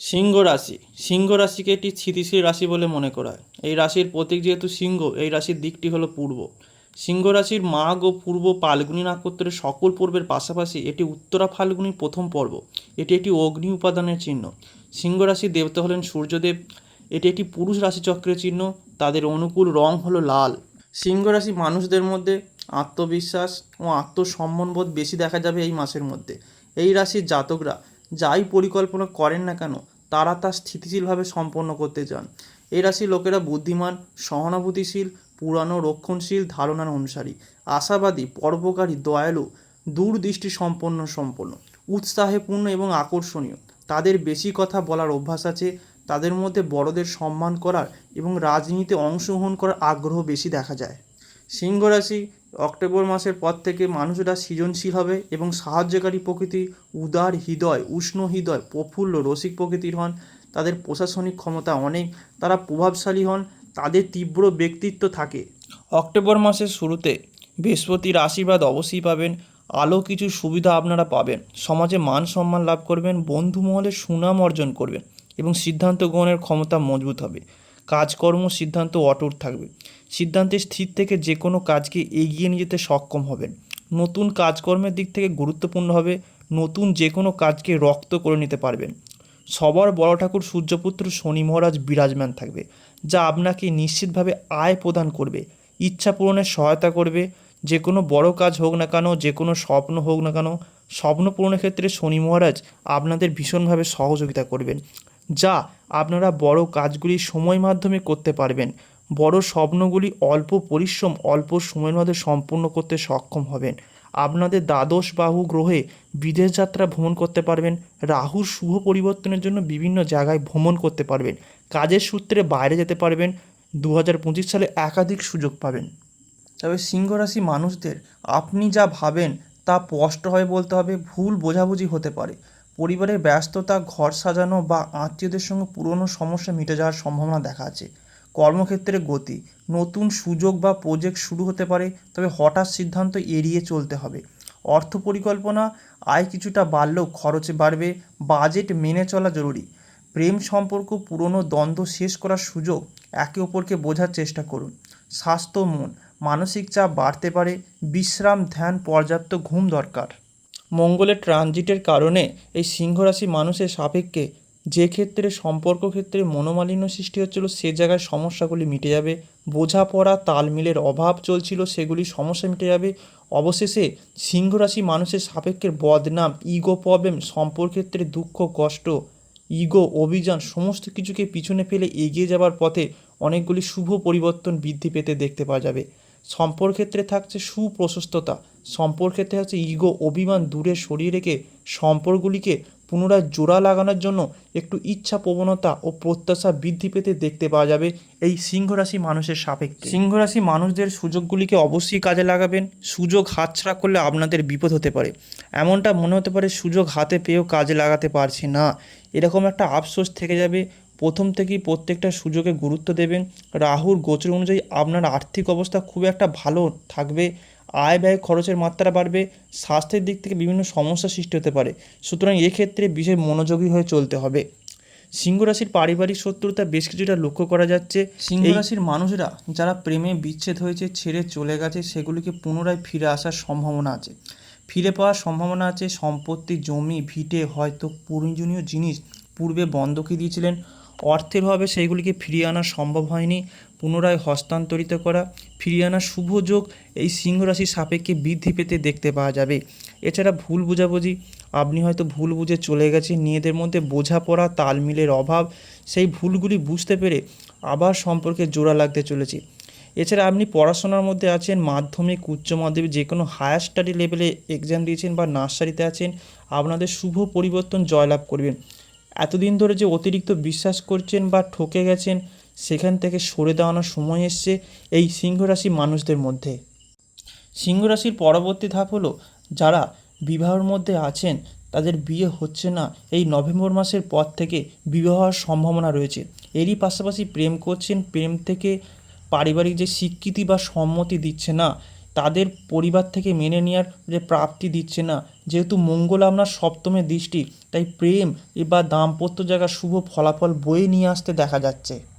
সিংহ রাশি। সিংহ রাশিকে একটি স্থিতিশীল রাশি বলে মনে করা হয়। এই রাশির প্রতীক যেহেতু সিংহ, এই রাশির দিকটি হলো পূর্ব। সিংহ রাশির মাঘ ও পূর্ব ফাল্গুনী নক্ষত্রের সকল পর্বের পাশাপাশি এটি উত্তরা ফাল্গুনীর প্রথম পর্ব। এটি একটি অগ্নি উপাদানের চিহ্ন। সিংহ রাশির দেবতা হলেন সূর্যদেব। এটি একটি পুরুষ রাশিচক্রের চিহ্ন। তাদের অনুকূল রং হলো লাল। সিংহ রাশি মানুষদের মধ্যে আত্মবিশ্বাস ও আত্মসম্মানবোধ বেশি দেখা যাবে এই মাসের মধ্যে। এই রাশির জাতকরা যাই পরিকল্পনা করেন না কেন, তারা তা স্থিতিশীলভাবে সম্পন্ন করতে চান। এই রাশির লোকেরা বুদ্ধিমান, সহানুভূতিশীল, পুরানো রক্ষণশীল ধারণার অনুসারী, আশাবাদী, পরোপকারী, দয়ালু, দূরদৃষ্টি সম্পন্ন, উৎসাহপূর্ণ এবং আকর্ষণীয়। তাদের বেশি কথা বলার অভ্যাস আছে। তাদের মধ্যে বড়দের সম্মান করার এবং রাজনীতিতে অংশগ্রহণ করার আগ্রহ বেশি দেখা যায়। সিংহ রাশি অক্টোবর মাসের পর থেকে মানুষরা সৃজনশীল হবে এবং সাহায্যকারী প্রকৃতি, উদার হৃদয়, উষ্ণ হৃদয়, প্রফুল্ল রসিক প্রকৃতির হন। তাদের প্রশাসনিক ক্ষমতা অনেক। তারা প্রভাবশালী হন। তাদের তীব্র ব্যক্তিত্ব থাকে। অক্টোবর মাসের শুরুতে বৃহস্পতির আশীর্বাদ অবশ্যই পাবেন। আলো কিছু সুবিধা আপনারা পাবেন। সমাজে মান সম্মান লাভ করবেন। বন্ধু মহলে সুনাম অর্জন করবেন এবং সিদ্ধান্ত গ্রহণের ক্ষমতা মজবুত হবে। কাজকর্ম সিদ্ধান্ত অটুট থাকবে। সিদ্ধান্তে স্থির থেকে যে কোনো কাজকে এগিয়ে নিয়ে যেতে সক্ষম হবেন। নতুন কাজকর্মের দিক থেকে গুরুত্বপূর্ণ হবে। নতুন যে কোনো কাজকে রপ্ত করে নিতে পারবেন। সবার বড় ঠাকুর সূর্যপুত্র শনি মহারাজ বিরাজমান থাকবে, যা আপনাকে নিশ্চিতভাবে আয় প্রদান করবে, ইচ্ছা পূরণের সহায়তা করবে। যে কোনো বড় কাজ হোক না কেন, যে কোনো স্বপ্ন হোক না কেন, স্বপ্ন পূরণের ক্ষেত্রে শনি মহারাজ আপনাদের ভীষণভাবে সহযোগিতা করবেন, যা আপনারা বড় কাজগুলি সময় মাধ্যমে করতে পারবেন। বড় স্বপ্নগুলি অল্প পরিশ্রম, অল্প সময়ের মধ্যে সম্পূর্ণ করতে সক্ষম হবেন। আপনাদের দ্বাদশ বাহু গ্রহে বিদেশ যাত্রা ভ্রমণ করতে পারবেন। রাহুর শুভ পরিবর্তনের জন্য বিভিন্ন জায়গায় ভ্রমণ করতে পারবেন। কাজের সূত্রে বাইরে যেতে পারবেন। 2025 সালে একাধিক সুযোগ পাবেন। তবে সিংহ রাশি মানুষদের আপনি যা ভাবেন তা স্পষ্টভাবে বলতে হবে। ভুল বোঝাবুঝি হতে পারে। পরিবারের ব্যস্ততা, ঘর সাজানো বা আত্মীয়দের সঙ্গে পুরনো সমস্যা মিটে যাওয়ার সম্ভাবনা দেখা আছে। কর্মক্ষেত্রে গতি, নতুন সুযোগ বা প্রজেক্ট শুরু হতে পারে, তবে হঠাৎ সিদ্ধান্ত এড়িয়ে চলতে হবে। অর্থ পরিকল্পনা, আয় কিছুটা বাড়লেও খরচে বাড়বে। বাজেট মেনে চলা জরুরি। প্রেম সম্পর্ক, পুরনো দ্বন্দ্ব শেষ করার সুযোগ। একে অপরকে বোঝার চেষ্টা করুন। স্বাস্থ্য, মন, মানসিক চাপ বাড়তে পারে। বিশ্রাম, ধ্যান, পর্যাপ্ত ঘুম দরকার। মঙ্গলের ট্রানজিটের কারণে এই সিংহ রাশি মানুষের সাপেক্ষে যে ক্ষেত্রে সম্পর্ক ক্ষেত্রে মনোমালিন্য সৃষ্টি হচ্ছিল, সে জায়গায় সমস্যাগুলি মিটে যাবে। বোঝাপড়া, তালমিলের অভাব চলছিল, সেগুলি সমস্যা মিটে যাবে। অবশেষে সিংহ রাশি মানুষের সাপেক্ষে বদনাম, ইগো প্রবলেম, সম্পর্কের দুঃখ কষ্ট, ইগো অভিযান সমস্ত কিছুকে পিছনে ফেলে এগিয়ে যাবার পথে অনেকগুলি শুভ পরিবর্তন বৃদ্ধি পেতে দেখতে পাওয়া যাবে। সম্পর্কক্ষেত্রে থাকছে সুপ্রশস্ততা। সম্পর্কক্ষেত্রে থাকছে ইগো অভিমান দূরে সরিয়ে রেখে সম্পর্কগুলিকে পুনরায় জোড়া লাগানোর জন্য একটু ইচ্ছা, প্রবণতা ও প্রত্যাশা বৃদ্ধি পেতে দেখতে পাওয়া যাবে এই সিংহ রাশি মানুষের সাপেক্ষে। সিংহ রাশি মানুষদের সুযোগগুলিকে অবশ্যই কাজে লাগাবেন। সুযোগ হাতছাড়া করলে আপনাদের বিপদ হতে পারে। এমনটা মনে হতে পারে সুযোগ হাতে পেয়েও কাজে লাগাতে পারছি না, এরকম একটা আফসোস থেকে যাবে। প্রথম থেকেই প্রত্যেকটা সুযোগে গুরুত্ব দেবেন। রাহুর গোচর অনুযায়ী আপনার আর্থিক অবস্থা খুব একটা ভালো থাকবে। আয় ব্যয় খরচের মাত্রা বাড়বে। স্বাস্থ্যের দিক থেকে বিভিন্ন সমস্যা সৃষ্টি হতে পারে। সুতরাং এক্ষেত্রে বিশেষ মনোযোগী হয়ে চলতে হবে। সিংহ রাশির পারিবারিক শত্রুতা বেশ কিছুটা লক্ষ্য করা যাচ্ছে। সিংহ রাশির মানুষরা যারা প্রেমে বিচ্ছেদ হয়েছে, ছেড়ে চলে গেছে, সেগুলিকে পুনরায় ফিরে আসার সম্ভাবনা আছে। ফিরে পাওয়ার সম্ভাবনা আছে। সম্পত্তি, জমি, ভিটে, হয়তো প্রয়োজনীয় জিনিস পূর্বে বন্ধকি দিয়েছিলেন, অর্থের অভাবে সেইগুলিকে ফিরিয়ে আনা সম্ভব হয়নি। পুনরায় হস্তান্তরিত করা, ফিরিয়ে আনার শুভ যোগ এই সিংহ রাশির সাপেক্ষে বৃদ্ধি পেতে দেখতে পাওয়া যাবে। এছাড়া ভুল বোঝাবুঝি, আপনি হয়তো ভুল বুঝে চলে গেছেন, নিজেদের মধ্যে বোঝাপড়া, তালমিলের অভাব, সেই ভুলগুলি বুঝতে পেরে আবার সম্পর্কে জোড়া লাগতে চলেছে। এছাড়া আপনি পড়াশোনার মধ্যে আছেন, মাধ্যমিক, উচ্চ মাধ্যমিক, যে কোনো হায়ার স্টাডি লেভেলে এক্সাম দিয়েছেন বা নার্সারিতে আছেন, আপনাদের শুভ পরিবর্তন জয়লাভ করবেন। এতদিন ধরে যে অতিরিক্ত বিশ্বাস করছেন বা ঠকে গেছেন, সেখান থেকে সরে দাঁড়ানোর সময় এসছে এই সিংহ রাশি মানুষদের মধ্যে। সিংহ রাশির পরবর্তী ধাপ হলো, যারা বিবাহের মধ্যে আছেন তাদের বিয়ে হচ্ছে না, এই নভেম্বর মাসের পর থেকে বিবাহ হওয়ার সম্ভাবনা রয়েছে। এরই পাশাপাশি প্রেম করছেন, প্রেম থেকে পারিবারিক যে স্বীকৃতি বা সম্মতি দিচ্ছে না, তাদের পরিবার থেকে মেনে নেওয়ার যে প্রাপ্তি দিচ্ছে না। যেহেতু মঙ্গল আপনার সপ্তমে দৃষ্টি, তাই প্রেম বা দাম্পত্য জায়গার শুভ ফলাফল বয়ে নিয়ে আসতে দেখা যাচ্ছে।